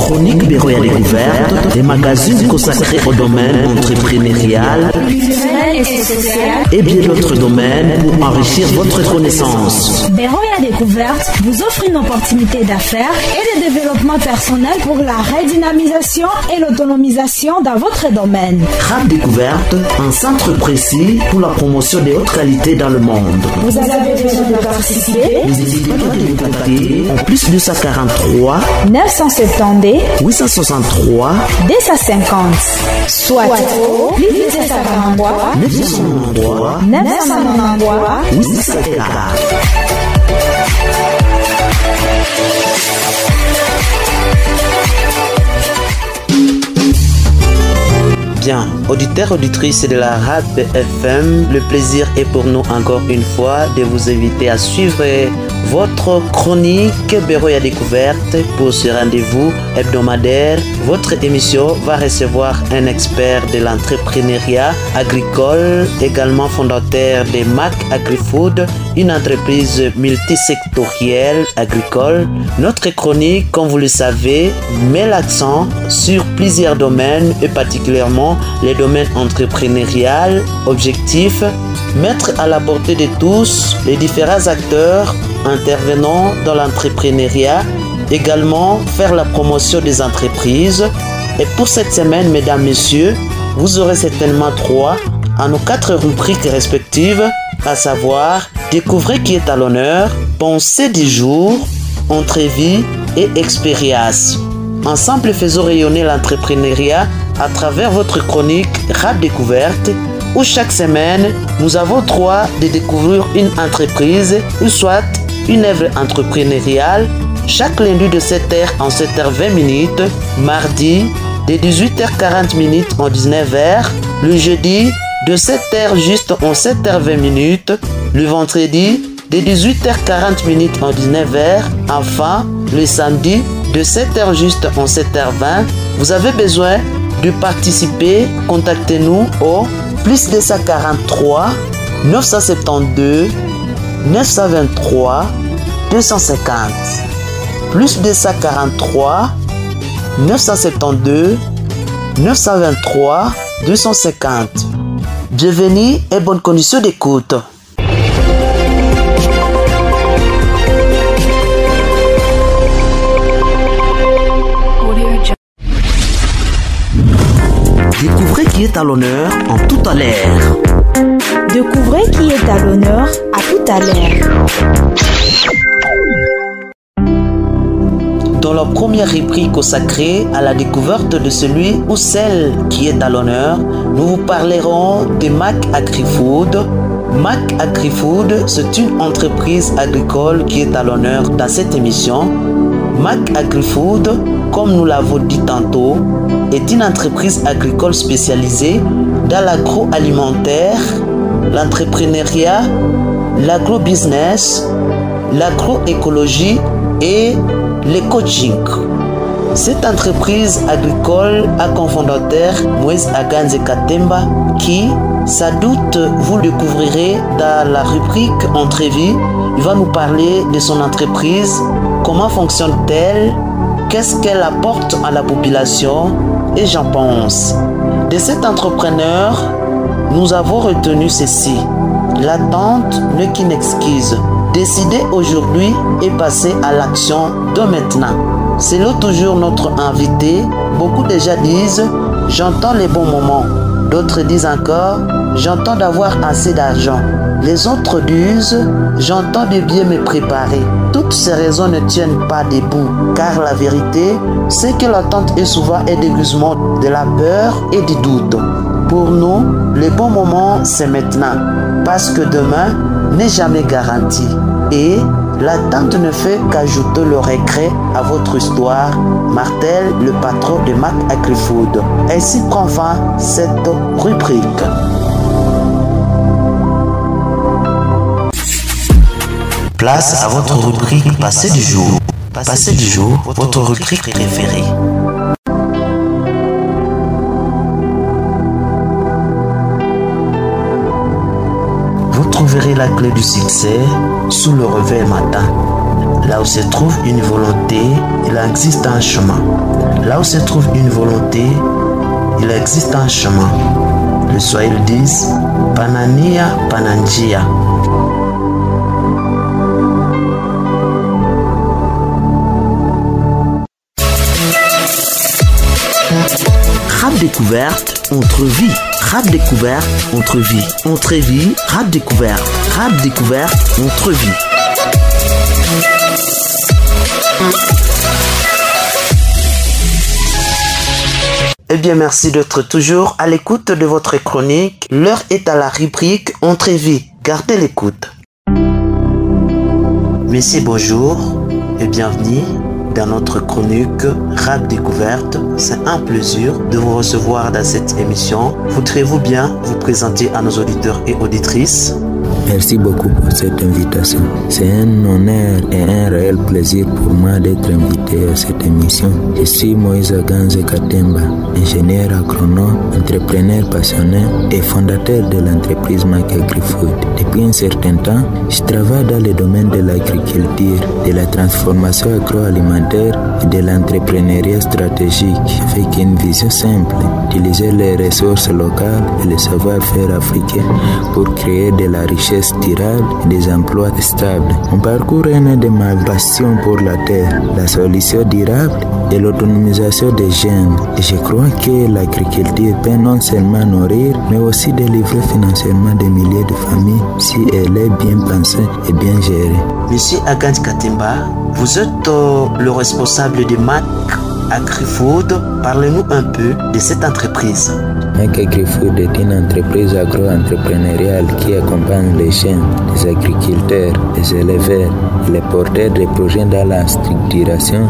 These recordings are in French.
chronique Beroya Découverte, des magazines consacrés au domaine entrepreneurial, culturel et social, et bien d'autres domaines pour enrichir votre connaissance. Beroya Découverte vous offre une opportunité d'affaires et de développement personnel pour la redynamisation et l'autonomisation dans votre domaine. Rap Découverte, un centre précis pour la promotion des hautes qualités dans le monde. Vous avez besoin de participer? N'hésitez pas à nous contacter en plus de 143 970 863 250, soit plus de 143 993 993 854. Bien, auditeurs, auditrices de la RAD FM, le plaisir est pour nous encore une fois de vous inviter à suivre votre chronique Beroya Découverte. Pour ce rendez-vous hebdomadaire, votre émission va recevoir un expert de l'entrepreneuriat agricole, également fondateur de Mac AgriFood, une entreprise multisectorielle agricole. Notre chronique, comme vous le savez, met l'accent sur plusieurs domaines et particulièrement les domaines entrepreneurial, objectifs, mettre à la portée de tous les différents acteurs intervenant dans l'entrepreneuriat, également faire la promotion des entreprises. Et pour cette semaine, mesdames, messieurs, vous aurez certainement droit à nos 4 rubriques respectives, à savoir découvrez qui est à l'honneur, pensée du jour, entrevue et expérience. Ensemble, faisons rayonner l'entrepreneuriat à travers votre chronique Rap Découverte, où chaque semaine, nous avons droit de découvrir une entreprise ou soit une œuvre entrepreneuriale chaque lundi de 7h en 7h20, mardi de 18h40 en 19h, le jeudi de 7h juste en 7h20, le vendredi de 18h40 en 19h, enfin le samedi de 7h juste en 7h20. Vous avez besoin de participer, contactez-nous au plus 243 972 923 250, plus 243 972 923 250. Bienvenue et bonne condition d'écoute. Découvrez qui est à l'honneur en tout à l'heure. Découvrez qui est à l'honneur à tout à l'heure. Dans la première rubrique consacrée à la découverte de celui ou celle qui est à l'honneur, nous vous parlerons de Mac AgriFood. Mac AgriFood, c'est une entreprise agricole qui est à l'honneur dans cette émission. Mac AgriFood, comme nous l'avons dit tantôt, est une entreprise agricole spécialisée dans l'agroalimentaire, l'entrepreneuriat, l'agrobusiness, l'agroécologie et le coaching. Cette entreprise agricole a comme fondateur Moïse Aganze Katemba qui, sans doute, vous le découvrirez dans la rubrique entrevue. Il va nous parler de son entreprise, comment fonctionne-t-elle, qu'est-ce qu'elle apporte à la population et j'en pense. De cet entrepreneur, nous avons retenu ceci. L'attente n'est qu'une excuse. Décider aujourd'hui et passer à l'action de maintenant. C'est là toujours notre invité. Beaucoup déjà disent « j'entends les bons moments ». D'autres disent encore « j'entends d'avoir assez d'argent ». Les autres disent « j'entends de bien me préparer ». Toutes ces raisons ne tiennent pas debout, car la vérité, c'est que l'attente est souvent un déguisement de la peur et du doute. Pour nous, le bon moment, c'est maintenant, parce que demain n'est jamais garanti. Et l'attente ne fait qu'ajouter le regret à votre histoire, martèle le patron de Mac AgriFood. Ainsi prend fin cette rubrique. Place à votre rubrique Passé du jour. Passé du jour, votre rubrique préférée. Vous trouverez la clé du succès sous le réveil matin. Là où se trouve une volonté, il existe un chemin. Là où se trouve une volonté, il existe un chemin. Les Swahili disent Panania Pananjia. Rap découverte, entrevue. Rap découverte, entrevue. Entrevue, rap découverte. Rap découverte, entrevue. Eh bien, merci d'être toujours à l'écoute de votre chronique. L'heure est à la rubrique Entrevue. Gardez l'écoute. Messieurs, bonjour et bienvenue dans notre chronique Rap Découverte. C'est un plaisir de vous recevoir dans cette émission. Voudrez-vous bien vous présenter à nos auditeurs et auditrices? Merci beaucoup pour cette invitation. C'est un honneur et un réel plaisir pour moi d'être invité à cette émission. Je suis Moïse Ganze Katemba, ingénieur agronome, entrepreneur passionné et fondateur de l'entreprise Mac Agri-Food. Depuis un certain temps, je travaille dans le domaine de l'agriculture, de la transformation agroalimentaire et de l'entrepreneuriat stratégique avec une vision simple, utiliser les ressources locales et le savoir-faire africain pour créer de la richesse durable et des emplois stables. Mon parcours est né de ma passion pour la terre, la solution durable et l'autonomisation des jeunes. Et je crois que l'agriculture peut non seulement nourrir, mais aussi délivrer financièrement des milliers de familles si elle est bien pensée et bien gérée. Monsieur Ganze Katemba, vous êtes le responsable de Mac Agri-Food. Parlez-nous un peu de cette entreprise. Mac Agri-Food est une entreprise agro-entrepreneuriale qui accompagne les jeunes, les agriculteurs, les éleveurs et les porteurs de projets dans la structuration,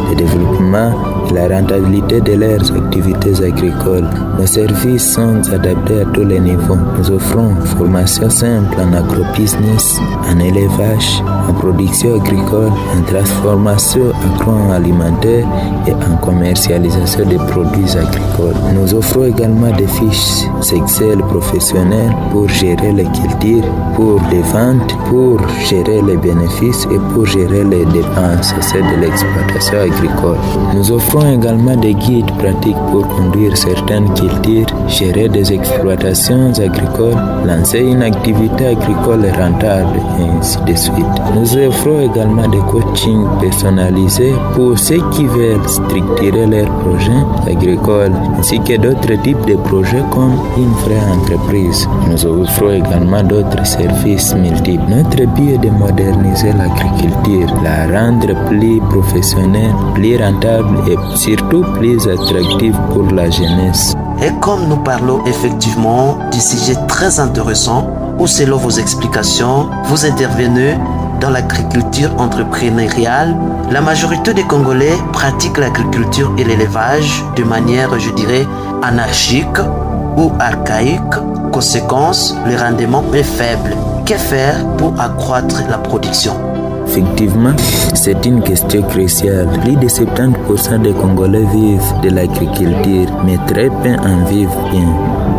le développement et la rentabilité de leurs activités agricoles. Nos services sont adaptés à tous les niveaux. Nous offrons formation simple en agrobusiness, en élevage, en production agricole, en transformation agroalimentaire et en commercialisation des produits agricoles. Nous offrons également des fiches Excel professionnelles pour gérer les cultures, pour les ventes, pour gérer les bénéfices et pour gérer les dépenses de l'exploitation agricole. Nous offrons également des guides pratiques pour conduire certaines cultures, gérer des exploitations agricoles, lancer une activité agricole rentable et ainsi de suite. Nous offrons également des coachings personnalisés pour ceux qui veulent structurer leurs projets agricoles ainsi que d'autres types de projets comme une vraie entreprise. Nous offrons également d'autres services multiples. Notre but est de moderniser l'agriculture, la rendre plus professionnelle, plus rentable et surtout plus attractive pour la jeunesse. Et comme nous parlons effectivement du sujet très intéressant où selon vos explications, vous intervenez dans l'agriculture entrepreneuriale, la majorité des Congolais pratiquent l'agriculture et l'élevage de manière, je dirais, anarchique ou archaïque. Conséquence, le rendement est faible. Que faire pour accroître la production? Effectivement, c'est une question cruciale. Plus de 70% des Congolais vivent de l'agriculture, mais très peu en vivent bien.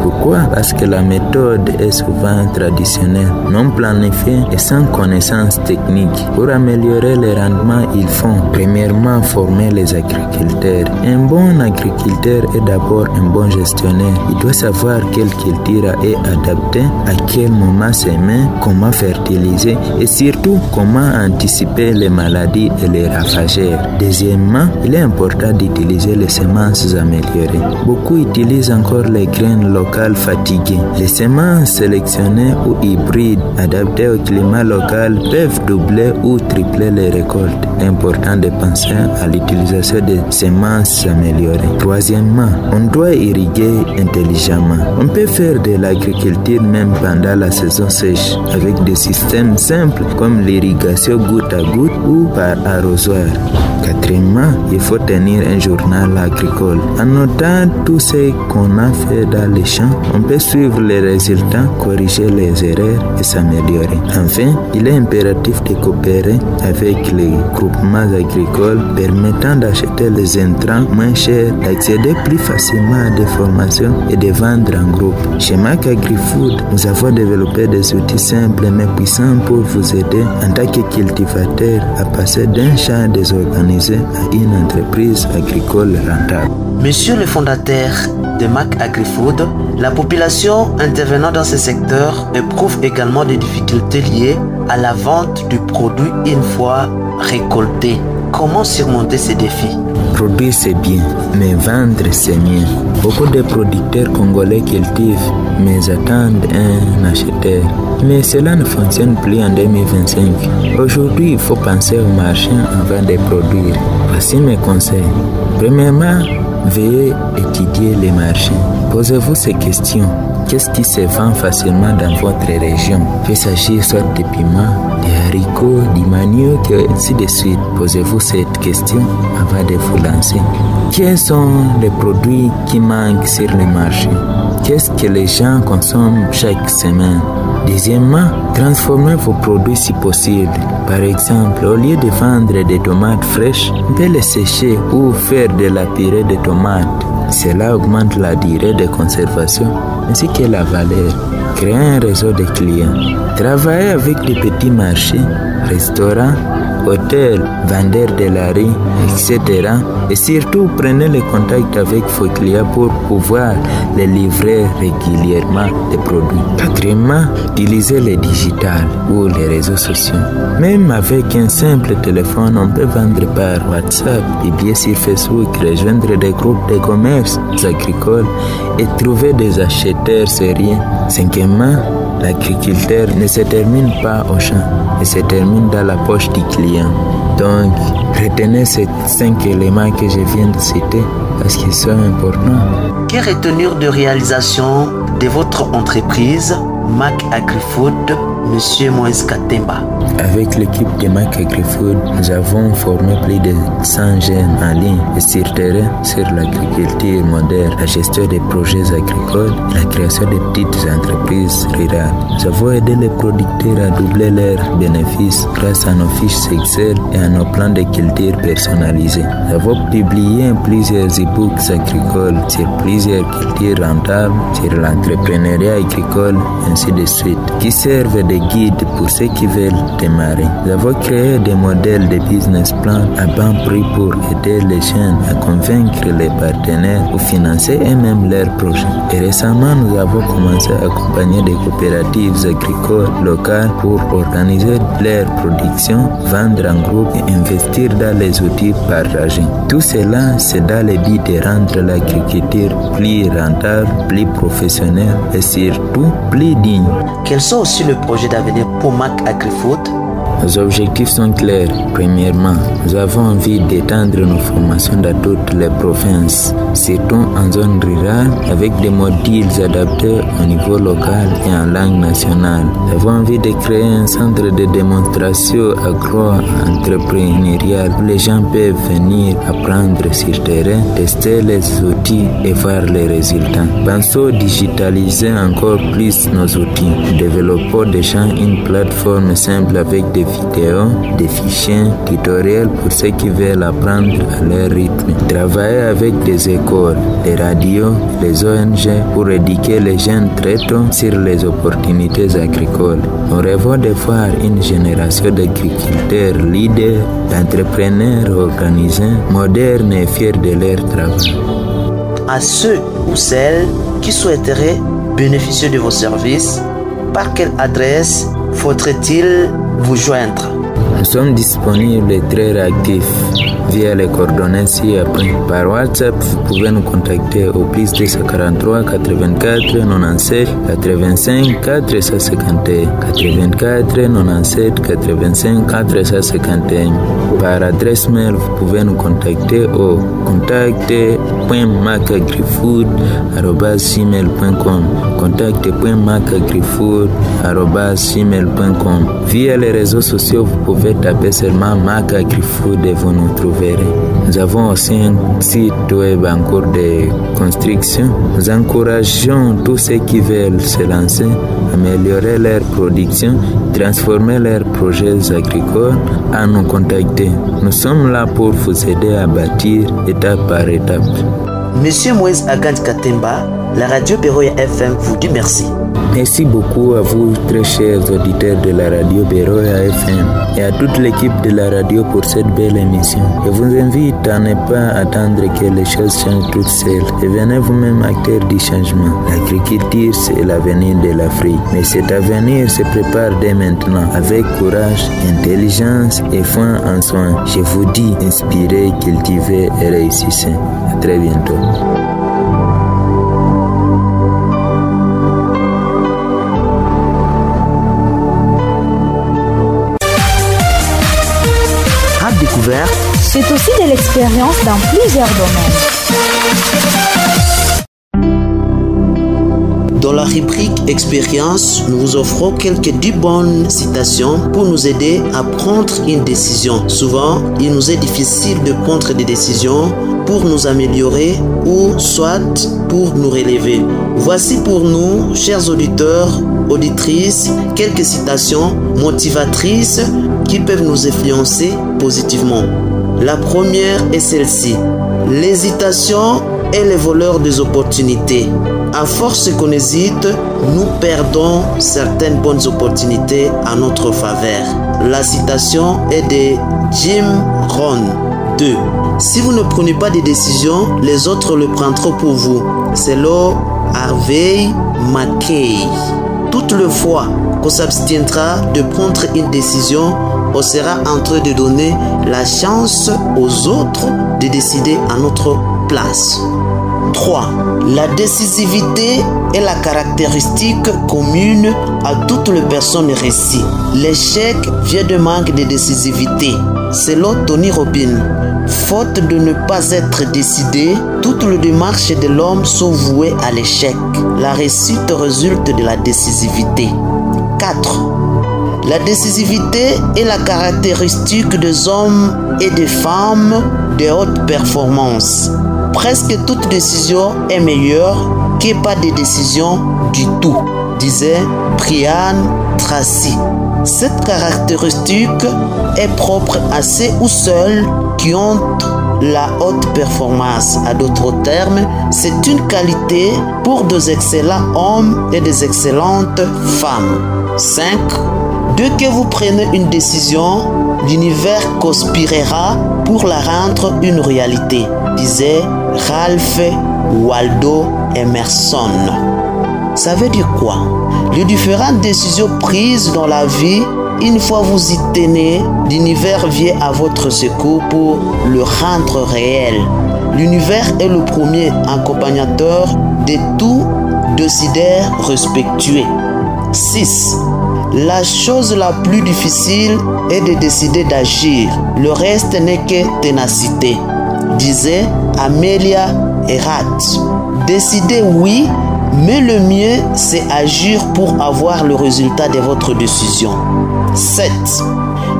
Pourquoi? Parce que la méthode est souvent traditionnelle, non planifiée et sans connaissance technique. Pour améliorer le rendement, il faut premièrement former les agriculteurs. Un bon agriculteur est d'abord un bon gestionnaire. Il doit savoir quelle culture est adaptée, à quel moment s'aimer, comment fertiliser et surtout comment anticiper les maladies et les ravageurs. Deuxièmement, il est important d'utiliser les semences améliorées. Beaucoup utilisent encore les graines locales fatiguées. Les semences sélectionnées ou hybrides adaptées au climat local peuvent doubler ou tripler les récoltes. Important de penser à l'utilisation des semences améliorées. Troisièmement, on doit irriguer intelligemment. On peut faire de l'agriculture même pendant la saison sèche avec des systèmes simples comme l'irrigation goutte à goutte ou par arrosoir. Quatrièmement, il faut tenir un journal agricole. En notant tout ce qu'on a fait dans les champs, on peut suivre les résultats, corriger les erreurs et s'améliorer. Enfin, il est impératif de coopérer avec les groupements agricoles permettant d'acheter les intrants moins chers, d'accéder plus facilement à des formations et de vendre en groupe. Chez Mac AgriFood, nous avons développé des outils simples mais puissants pour vous aider en tant que cultivateur à passer d'un champ désorganisé à une entreprise agricole rentable. Monsieur le fondateur de Mac AgriFood, la population intervenant dans ce secteur éprouve également des difficultés liées à la vente du produit une fois récolté. Comment surmonter ces défis? Produire c'est bien, mais vendre c'est mieux. Beaucoup de producteurs congolais cultivent, mais attendent un acheteur. Mais cela ne fonctionne plus en 2025. Aujourd'hui, il faut penser au marché avant de produire. Voici mes conseils. Premièrement, veuillez étudier les marchés. Posez-vous ces questions. Qu'est-ce qui se vend facilement dans votre région? Il peut s'agir soit de piments, des haricots, du manioc, et ainsi de suite. Posez-vous cette question avant de vous lancer. Quels sont les produits qui manquent sur le marché? Qu'est-ce que les gens consomment chaque semaine? Deuxièmement, transformez vos produits si possible. Par exemple, au lieu de vendre des tomates fraîches, on peut les sécher ou faire de la purée de tomates. Cela augmente la durée de conservation ainsi que la valeur. Créez un réseau de clients. Travaillez avec des petits marchés, restaurants, hôtels, vendeurs de la rue, etc. Et surtout, prenez le contact avec vos clients pour pouvoir les livrer régulièrement des produits. Quatrièmement, utilisez le digital ou les réseaux sociaux. Même avec un simple téléphone, on peut vendre par WhatsApp, publier sur Facebook, rejoindre des groupes de commerce agricoles et trouver des acheteurs sérieux. Cinquièmement, l'agriculteur ne se termine pas au champ, il se termine dans la poche du client. Donc, retenez ces 5 éléments que je viens de citer parce qu'ils sont importants. Que retenir de réalisation de votre entreprise, Mac AgriFood, Monsieur Moïse Katemba? Avec l'équipe de Mac AgriFood, nous avons formé plus de 100 jeunes en ligne et sur terrain sur l'agriculture moderne, la gestion des projets agricoles et la création de petites entreprises rurales. Nous avons aidé les producteurs à doubler leurs bénéfices grâce à nos fiches Excel et à nos plans de culture personnalisés. Nous avons publié plusieurs e-books agricoles sur plusieurs cultures rentables, sur l'entrepreneuriat agricole, ainsi de suite, qui servent de guide pour ceux qui veulent démarrer. Nous avons créé des modèles de business plan à bas prix pour aider les jeunes à convaincre les partenaires pour financer eux-mêmes leurs projets. Et récemment, nous avons commencé à accompagner des coopératives agricoles locales pour organiser leur production, vendre en groupe et investir dans les outils partagés. Tout cela, c'est dans le but de rendre l'agriculture plus rentable, plus professionnelle et surtout plus digne. Quels sont aussi les projets d'avenir pour Mac AgriFood? Nos objectifs sont clairs. Premièrement, nous avons envie d'étendre nos formations dans toutes les provinces, surtout en zone rurale, avec des modules adaptés au niveau local et en langue nationale. Nous avons envie de créer un centre de démonstration agro-entrepreneuriale où les gens peuvent venir apprendre sur terrain, tester les outils et voir les résultats. Pensons digitaliser encore plus nos outils. Développons déjà une plateforme simple avec des vidéos, des fichiers, tutoriels pour ceux qui veulent apprendre à leur rythme. Travailler avec des écoles, des radios, les ONG pour éduquer les jeunes très tôt sur les opportunités agricoles. Nous rêvons de voir une génération d'agriculteurs leaders, d'entrepreneurs organisés, modernes et fiers de leur travail. À ceux ou celles qui souhaiteraient bénéficier de vos services, par quelle adresse faudrait-il vous joindre? Nous sommes disponibles et très réactifs via les coordonnées ci-après. Par WhatsApp, vous pouvez nous contacter au plus 243 84 97 85 451 84 97 85 451. Par adresse mail, vous pouvez nous contacter au contact.macagrifood@gmail.com contact.macagrifood@gmail.com. Via les réseaux sociaux, vous pouvez taper seulement Mac AgriFood et vous nous trouvez. verrez. Nous avons aussi un site web en cours de construction. Nous encourageons tous ceux qui veulent se lancer, améliorer leur production, transformer leurs projets agricoles à nous contacter. Nous sommes là pour vous aider à bâtir étape par étape. Monsieur Moïse Agant Katemba, la radio Beroya FM vous dit merci. Merci beaucoup à vous, très chers auditeurs de la radio Beroya FM et à toute l'équipe de la radio pour cette belle émission. Je vous invite à ne pas attendre que les choses changent toutes seules et venez vous-même acteur du changement. L'agriculture, c'est l'avenir de l'Afrique. Mais cet avenir se prépare dès maintenant avec courage, intelligence et foi en soi. Je vous dis, inspirez, cultivez et réussissez. À très bientôt. C'est aussi de l'expérience dans plusieurs domaines. Dans la rubrique Expérience, nous vous offrons quelques 10 bonnes citations pour nous aider à prendre une décision. Souvent, il nous est difficile de prendre des décisions pour nous améliorer ou soit pour nous relever. Voici pour nous, chers auditeurs, auditrices, quelques citations motivatrices qui peuvent nous influencer positivement. La première est celle-ci. L'hésitation est le voleur des opportunités. À force qu'on hésite, nous perdons certaines bonnes opportunités à notre faveur. La citation est de Jim Rohn. 2. Si vous ne prenez pas de décisions, les autres le prendront pour vous. C'est Lord Harvey Mackay. Toutes les fois qu'on s'abstiendra de prendre une décision, on sera en train de donner la chance aux autres de décider à notre place. 3. La décisivité est la caractéristique commune à toutes les personnes réussies. L'échec vient de manque de décisivité. Selon Tony Robbins, faute de ne pas être décidé, toutes les démarches de l'homme sont vouées à l'échec. La réussite résulte de la décisivité. 4. La décisivité est la caractéristique des hommes et des femmes de haute performance. Presque toute décision est meilleure que pas de décision du tout, disait Brian Tracy. Cette caractéristique est propre à ceux ou seuls qui ont la haute performance. À d'autres termes, c'est une qualité pour des excellents hommes et des excellentes femmes. 5. Dès que vous prenez une décision, l'univers conspirera pour la rendre une réalité, disait Ralph Waldo Emerson. Ça veut dire quoi? Les différentes décisions prises dans la vie, une fois vous y tenez, l'univers vient à votre secours pour le rendre réel. L'univers est le premier accompagnateur de tout décideur respectueux. 6. La chose la plus difficile est de décider d'agir. Le reste n'est que ténacité, disait Amelia Earhart. Décidez oui, mais le mieux c'est agir pour avoir le résultat de votre décision. 7.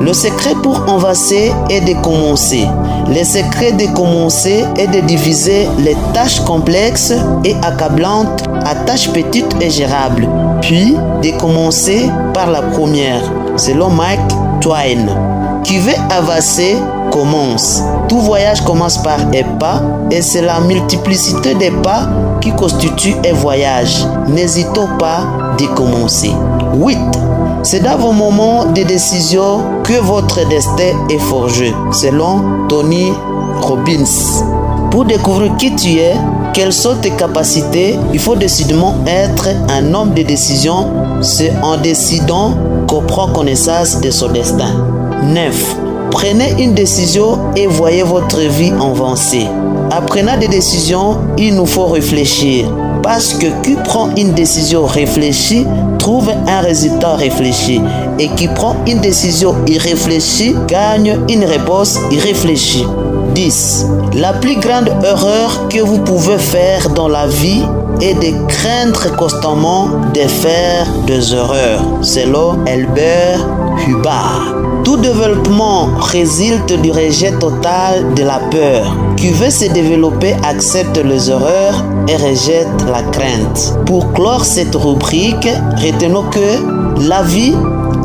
Le secret pour avancer est de commencer. Le secret de commencer est de diviser les tâches complexes et accablantes à tâches petites et gérables, puis de commencer par la première, selon Mark Twain. Qui veut avancer commence. Tout voyage commence par un pas et c'est la multiplicité des pas qui constitue un voyage. N'hésitons pas de commencer. 8. C'est dans vos moments de décision que votre destin est forgé, selon Tony Robbins. Pour découvrir qui tu es, quelles sont tes capacités, il faut décidément être un homme de décision. C'est en décidant qu'on prend connaissance de son destin. 9. Prenez une décision et voyez votre vie avancer. Apprenant des décisions, il nous faut réfléchir. Parce que qui prend une décision réfléchie trouve un résultat réfléchi. Et qui prend une décision irréfléchie gagne une réponse irréfléchie. 10. La plus grande erreur que vous pouvez faire dans la vie est de craindre constamment de faire des erreurs, selon Albert Hubbard. Tout développement résulte du rejet total de la peur. Qui veut se développer accepte les erreurs et rejette la crainte. Pour clore cette rubrique, retenons que la vie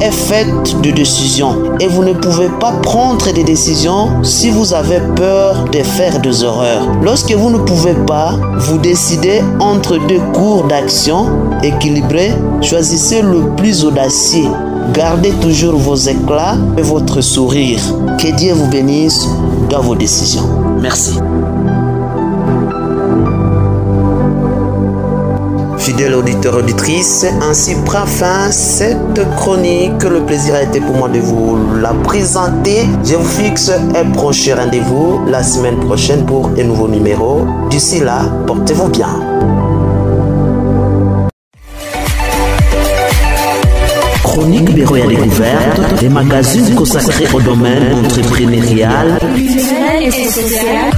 est faite de décisions et vous ne pouvez pas prendre des décisions si vous avez peur de faire des erreurs. Lorsque vous ne pouvez pas vous décider entre deux cours d'action équilibrés, choisissez le plus audacieux. Gardez toujours vos éclats et votre sourire. Que Dieu vous bénisse dans vos décisions. Merci. Fidèles auditeurs et auditrices, ainsi prend fin cette chronique. Le plaisir a été pour moi de vous la présenter. Je vous fixe un prochain rendez-vous la semaine prochaine pour un nouveau numéro. D'ici là, portez-vous bien. Chronique Beroya Découverte, des magazines consacrés au domaine entrepreneurial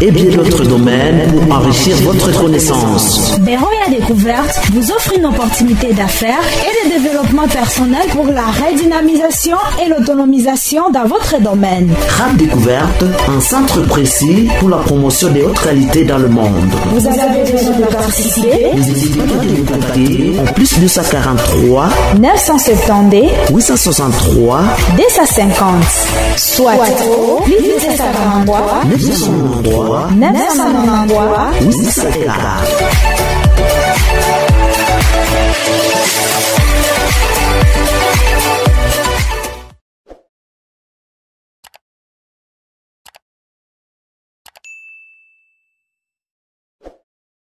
et bien d'autres domaines pour enrichir votre connaissance. Beroya Découverte vous offre une opportunité d'affaires et de développement personnel pour la redynamisation et l'autonomisation dans votre domaine. Rap Découverte, un centre précis pour la promotion des hautes qualités dans le monde. Vous avez besoin de participer? N'hésitez pas à nous contacter en plus 243 970 863 250, soit plus 243 993 993 854.